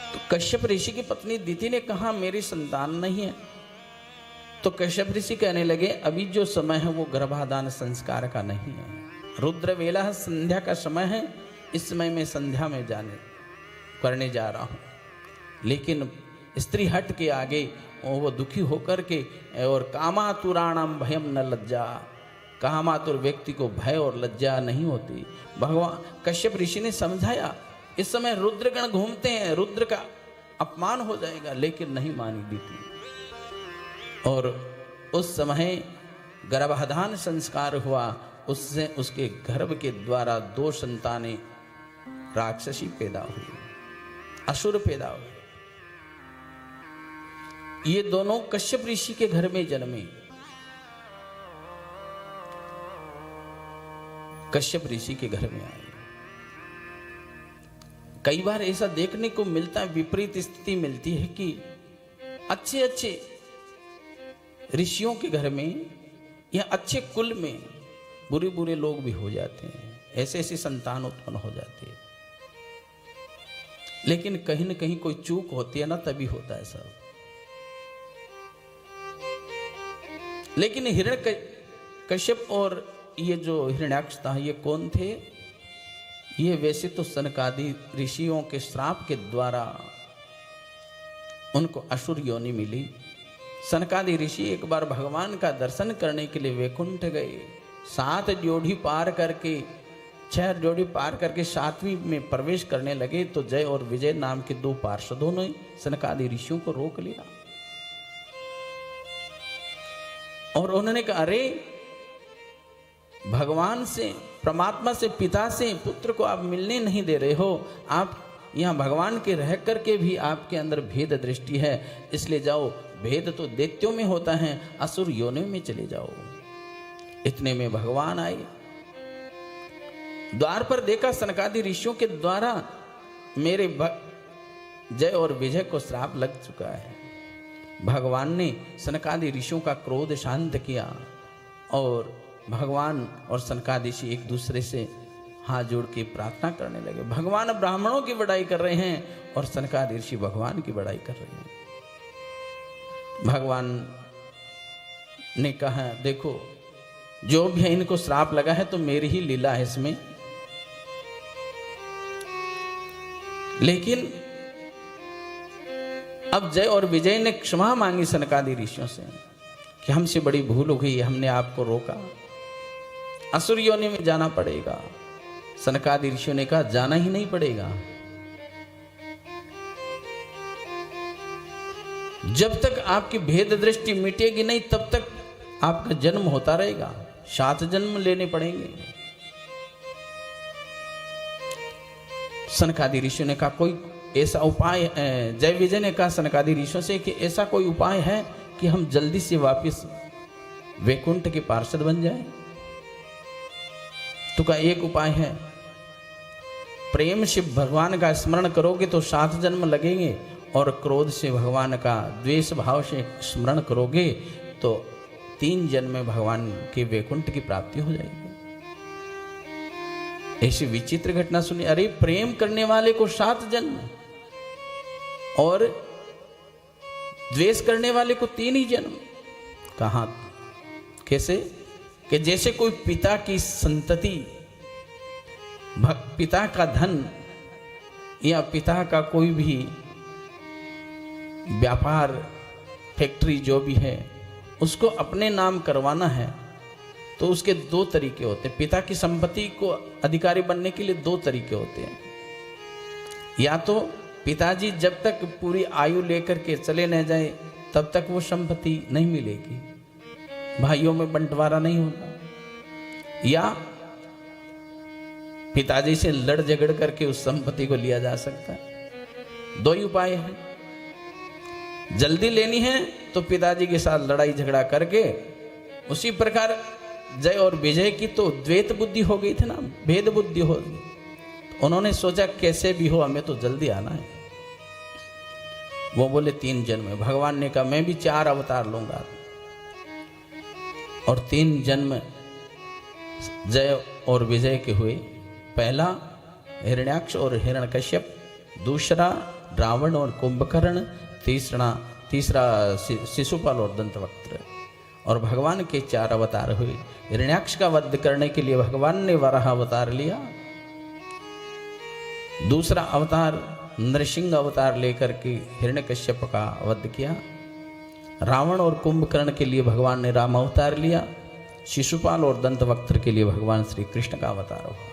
तो कश्यप ऋषि की पत्नी दिति ने कहा मेरी संतान नहीं है। तो कश्यप ऋषि कहने लगे अभी जो समय है वो गर्भाधान संस्कार का नहीं है। रुद्र वेला संध्या का समय है, इस समय मैं संध्या में करने जा रहा हूँ। लेकिन स्त्री हट के आगे वो दुखी होकर के और कामातुराणाम भयम न लज्जा, कामातुर व्यक्ति को भय और लज्जा नहीं होती। भगवान कश्यप ऋषि ने समझाया इस समय रुद्रगण घूमते हैं, रुद्र का अपमान हो जाएगा, लेकिन नहीं मानी दिति। और उस समय गर्भाधान संस्कार हुआ, उससे उसके गर्भ के द्वारा 2 संतानें राक्षसी पैदा हुई, असुर पैदा हुए। ये दोनों कश्यप ऋषि के घर में जन्मे। कश्यप ऋषि के घर में आए। कई बार ऐसा देखने को मिलता है, विपरीत स्थिति मिलती है कि अच्छे अच्छे ऋषियों के घर में या अच्छे कुल में बुरे बुरे लोग भी हो जाते हैं, ऐसे ऐसी संतान उत्पन्न हो जाती है। लेकिन कहीं न कहीं कोई चूक होती है ना, तभी होता है सब। लेकिन कश्यप और ये जो हिरण्याक्ष था, ये कौन थे? ये वैसे तो सनकादि ऋषियों के श्राप के द्वारा उनको असुर योनि मिली। सनकादि ऋषि एक बार भगवान का दर्शन करने के लिए वैकुंठ गए। 7 जोड़ी पार करके 6 जोड़ी पार करके 7वीं में प्रवेश करने लगे तो जय और विजय नाम के 2 पार्षदों ने सनकादि ऋषियों को रोक लिया और उन्होंने कहा अरे भगवान से, परमात्मा से, पिता से पुत्र को आप मिलने नहीं दे रहे हो। आप यहाँ भगवान के रह करके भी आपके अंदर भेद दृष्टि है, इसलिए जाओ, भेद तो दैत्यों में होता है, असुर योनि में चले जाओ। इतने में भगवान आए। द्वार पर देखा सनकादि ऋषियों के द्वारा मेरे जय और विजय को श्राप लग चुका है। भगवान ने सनकादि ऋषियों का क्रोध शांत किया और भगवान और सनकादि ऋषि एक दूसरे से हाथ जोड़ के प्रार्थना करने लगे। भगवान ब्राह्मणों की बड़ाई कर रहे हैं और सनकादि ऋषि भगवान की बड़ाई कर रहे हैं। भगवान ने कहा देखो, जो भी है इनको श्राप लगा है तो मेरी ही लीला है इसमें, लेकिन अब जय और विजय ने क्षमा मांगी सनकादि ऋषियों से कि हमसे बड़ी भूल हो गई, हमने आपको रोका, असुर योनि में जाना पड़ेगा। सनकादि ऋषियों ने कहा जाना ही नहीं पड़ेगा, जब तक आपकी भेद दृष्टि मिटेगी नहीं तब तक आपका जन्म होता रहेगा, 7 जन्म लेने पड़ेंगे। सनकादि ऋषियों ने कहा कोई ऐसा उपाय, जय विजय ने कहा सनकादि ऋषियों से कि ऐसा कोई उपाय है कि हम जल्दी से वापस वैकुंठ के पार्षद बन जाएं? तो का एक उपाय है, प्रेम से भगवान का स्मरण करोगे तो 7 जन्म लगेंगे और क्रोध से भगवान का द्वेष भाव से स्मरण करोगे तो 3 जन्म में भगवान के वैकुंठ की प्राप्ति हो जाएगी। ऐसी विचित्र घटना सुनी। अरे प्रेम करने वाले को 7 जन्म और द्वेष करने वाले को 3 ही जन्म। कहाँ, कैसे? कि जैसे कोई पिता की संतति, पिता का धन या पिता का कोई भी व्यापार, फैक्ट्री जो भी है, उसको अपने नाम करवाना है तो उसके 2 तरीके होते हैं। पिता की संपत्ति को अधिकारी बनने के लिए 2 तरीके होते हैं। या तो पिताजी जब तक पूरी आयु लेकर के चले न जाए तब तक वो संपत्ति नहीं मिलेगी, भाइयों में बंटवारा नहीं होगा, या पिताजी से लड़ झगड़ करके उस संपत्ति को लिया जा सकता है। 2 ही उपाय हैं। जल्दी लेनी है तो पिताजी के साथ लड़ाई झगड़ा करके, उसी प्रकार जय और विजय की तो द्वैत बुद्धि हो गई थी ना, भेद बुद्धि हो गई। उन्होंने सोचा कैसे भी हो हमें तो जल्दी आना है। वो बोले 3 जन्म। भगवान ने कहा मैं भी 4 अवतार लूंगा और 3 जन्म जय और विजय के हुए। पहला हिरण्याक्ष और हिरण्यकश्यप, दूसरा रावण और कुंभकर्ण, तीसरा शिशुपाल और दंतवक्त्र। और भगवान के 4 अवतार हुए। हिरण्याक्ष का वध करने के लिए भगवान ने वराह अवतार लिया। दूसरा अवतार नरसिंह अवतार लेकर के हिरण्यकश्यप का वध किया। रावण और कुंभकर्ण के लिए भगवान ने राम अवतार लिया। शिशुपाल और दंतवक्त्र के लिए भगवान श्री कृष्ण का अवतार हुआ।